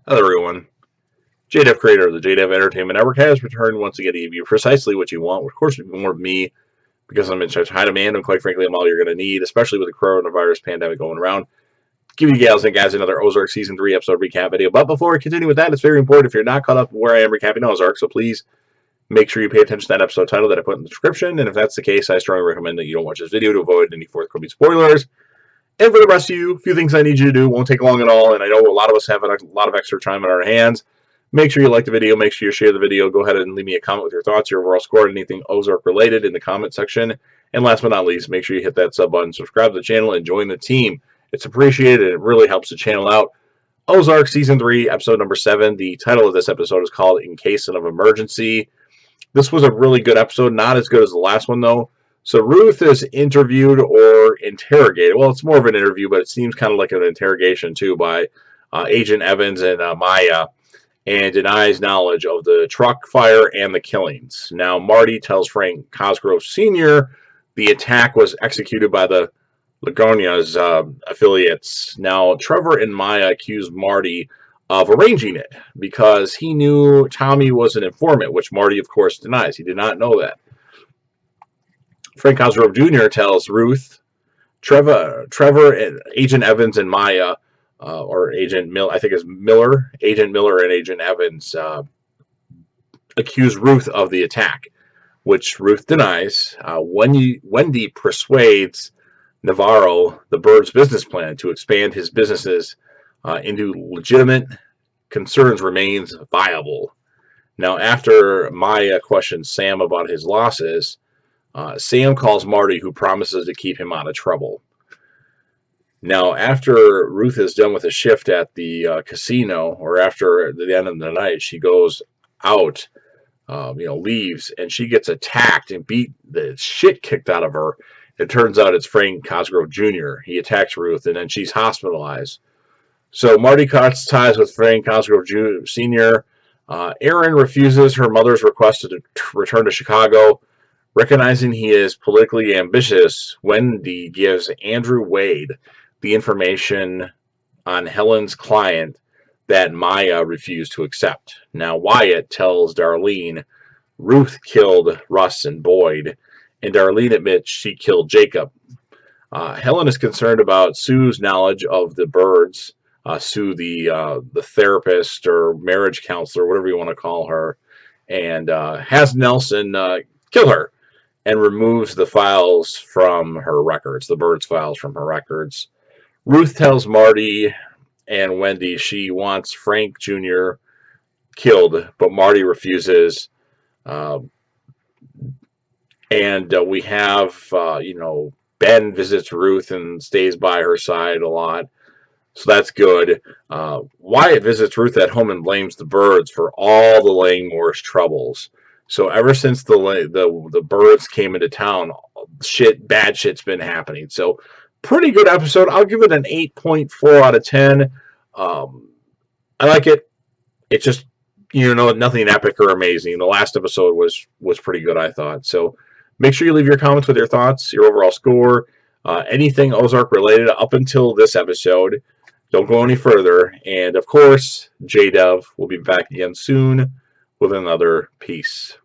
Hello everyone, JDev, creator of the JDev Entertainment Network, has returned once again to give you precisely what you want. Of course, more of me, because I'm in such high demand, and quite frankly, I'm all you're going to need, especially with the coronavirus pandemic going around. Give you gals and guys another Ozark Season 3 episode recap video. But before we continue with that, it's very important if you're not caught up where I am recapping Ozark, so please make sure you pay attention to that episode title that I put in the description. And if that's the case, I strongly recommend that you don't watch this video to avoid any forthcoming spoilers. And for the rest of you, a few things I need you to do. Won't take long at all, and I know a lot of us have a lot of extra time on our hands. Make sure you like the video. Make sure you share the video. Go ahead and leave me a comment with your thoughts, your overall score, anything Ozark related in the comment section. And last but not least, make sure you hit that sub button, subscribe to the channel, and join the team. It's appreciated, and it really helps the channel out. Ozark Season 3, Episode number 7. The title of this episode is called In Case of Emergency. This was a really good episode. Not as good as the last one, though. So Ruth is interviewed or interrogated. Well, it's more of an interview, but it seems kind of like an interrogation, too, by Agent Evans and Maya, and denies knowledge of the truck fire and the killings. Now, Marty tells Frank Cosgrove Sr. the attack was executed by the Lagonia's affiliates. Now, Trevor and Maya accuse Marty of arranging it because he knew Tommy was an informant, which Marty, of course, denies. He did not know that. Frank Cosgrove Jr. tells Ruth, Trevor, and Agent Evans and Maya, or Agent Miller, I think it's Miller, Agent Miller and Agent Evans accuse Ruth of the attack, which Ruth denies. Wendy persuades Navarro, the Bird's business plan to expand his businesses into legitimate concerns remains viable. Now, after Maya questions Sam about his losses, Sam calls Marty, who promises to keep him out of trouble. Now, after Ruth is done with a shift at the casino, or after the end of the night, she goes out, leaves, and she gets attacked and beat the shit kicked out of her. It turns out it's Frank Cosgrove Jr. He attacks Ruth, and then she's hospitalized. So Marty cuts ties with Frank Cosgrove Jr. Sr. Erin refuses her mother's request to return to Chicago. Recognizing he is politically ambitious, Wendy gives Andrew Wade the information on Helen's client that Maya refused to accept. Now, Wyatt tells Darlene Ruth killed Russ and Boyd, and Darlene admits she killed Jacob. Helen is concerned about Sue's knowledge of the Birds. Sue, the therapist or marriage counselor, whatever you want to call her, and has Nelson kill her, and removes the files from her records, the Birds files from her records. Ruth tells Marty and Wendy she wants Frank Jr. killed, but Marty refuses. We have, Ben visits Ruth and stays by her side a lot. So that's good. Wyatt visits Ruth at home and blames the Birds for all the Langmore's troubles. So ever since the Birds came into town, bad shit's been happening. So pretty good episode. I'll give it an 8.4 out of 10. I like it. It's just, nothing epic or amazing. The last episode was pretty good, I thought. So make sure you leave your comments with your thoughts, your overall score, anything Ozark related up until this episode. Don't go any further. And of course, JDev will be back again soon with another piece.